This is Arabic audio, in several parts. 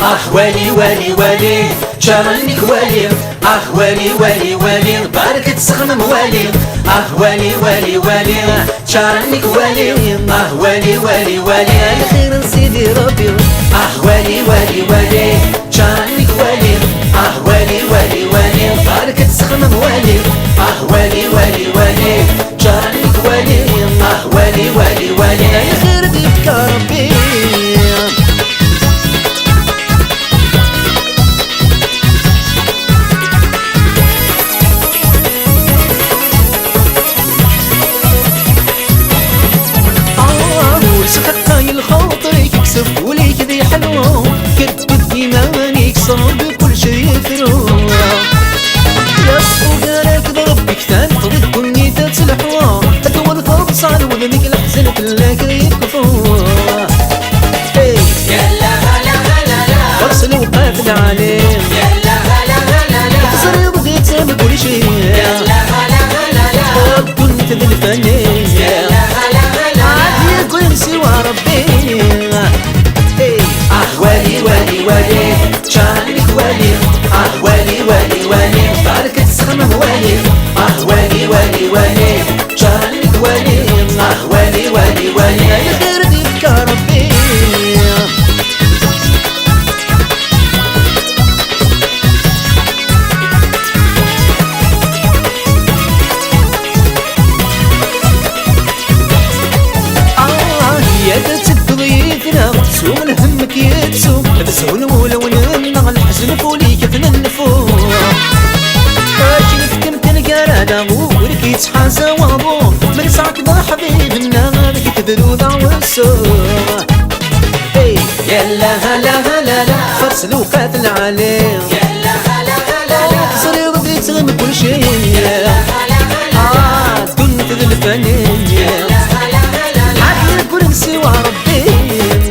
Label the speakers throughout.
Speaker 1: والي والي والي جرانيك والي والي والي والي بارك تسخمم والي والي والي والي جرانيك والي والي والي والي على خير سيدي ربي والي والي والي جرانيك والي والي والي والي بارك تسخمم والي والي والي والي جرانيك والي والي والي والي على خير ديك ربي خاطرك يكسب وليك ذي حلوة كتبت إيمانك صار بكل شي يفرو يصفو قالك ضربك تنطرد كني تتلحوا أدول ثوب صار وذنك الأحزن كلك يكفو
Speaker 2: يلا هلا هلا لا
Speaker 1: فرسل وقافل عليم
Speaker 2: يلا هلا هلا لا
Speaker 1: تصري بغيت تعمل كل شي
Speaker 2: يلا هلا هلا لا
Speaker 1: كنت ذي الفنان
Speaker 2: يلا هلا هلا
Speaker 1: عاد يقول سوى ربي والي والي والي جرانيك والي والي والي والي بارك تسخمم والي والي والي والي جرانيك والي والي والي والي على خير ديك ربي سوم همك يتسوم تسهل ولو ننغ الحزن فولي كثن النفو اجي نفكم تلقى ورك يتحاسى وابو من ساعك ذا حبيبنا لك تذلو ذا والسوم يلا هلا هلا لا فرسل وقاتل عليه
Speaker 2: يلا هلا هلا لا
Speaker 1: صري رضي تغم كل شيء
Speaker 2: يلا هلا هلا لا
Speaker 1: كنت ذا الفنان
Speaker 2: يلا هلا هلا لا
Speaker 1: عاد يقول سوى ربي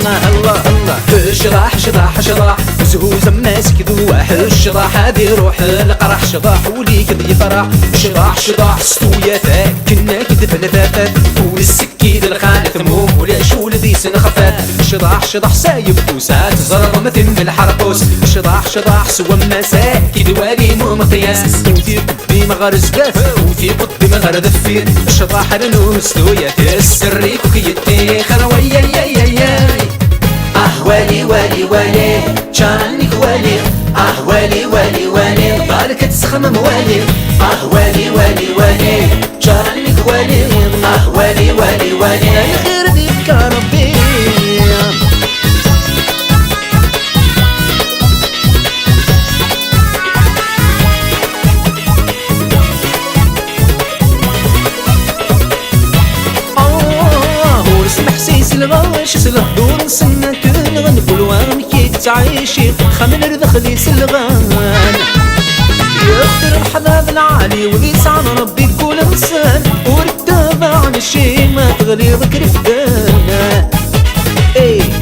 Speaker 1: الله الله شراح شراح شراح زهوز ماسك ذواح الشراح هذه روح القرح شراح وليك ذي فرح شراح شراح ستوياتك كنا كذب نفافات والسكيد الخانة ثموم ولا شول ذي سن خفات شراح شراح سايب فوسات زرر مثل الحرقوس شراح شراح سوى مساكي دوالي مو مقياس وفي قدي مغرز كاف وفي قدي مغر ذفير شراح رنوس ستويات السريك وكيتي خرويا يا يا يا والي والي والي جرانيك والي والي والي والي بارك تسخمم والي والي والي والي جرانيك والي والي والي والي على خير ديك ربي حسيس الغاش سلهدور سنة كنغن بلوان كي تعيشي خمن رذخلي سلغان يقدر الحباب العالي ويسعى ربي كل انسان والتابع عن الشي ما تغلي ذكر فدانا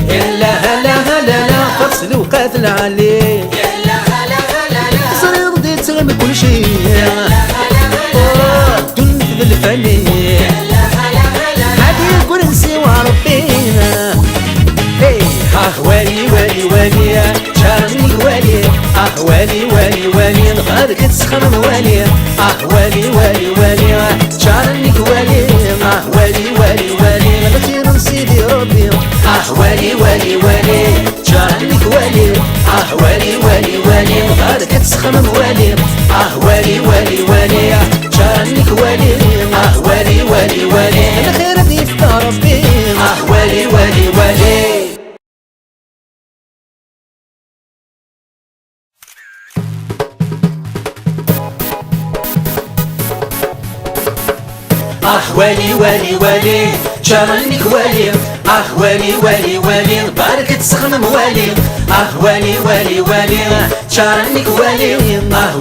Speaker 1: يلا هلا هلا لا فصل وقاتل عليه
Speaker 2: يلا هلا هلا لا
Speaker 1: صار يرضي تغم كل شي
Speaker 2: يلا هلا هلا لا
Speaker 1: دون ذي الفني
Speaker 2: يلا هلا هلا
Speaker 1: عادي يقول سوى ربينا والي والي والي جرانيك والي والي والي والي نغارك تسخمم والي والي والي والي جرانيك والي والي والي والي على خير سيدي ربي والي والي والي جرانيك والي والي والي والي نغارك تسخمم والي والي والي والي جرانيك والي والي والي والي على خير ديك ربي والي والي والي والي والي والي جرانيك والي والي والي والي بارك تسخمم والي والي والي والي جرانيك والي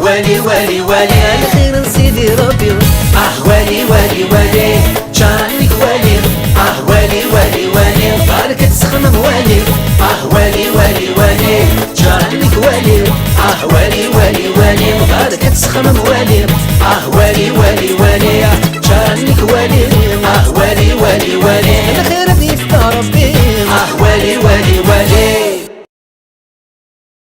Speaker 1: والي والي والي على خير سيدي ربي والي والي والي جرانيك والي والي والي والي بارك تسخمم والي والي والي والي جرانيك والي والي والي والي بارك تسخمم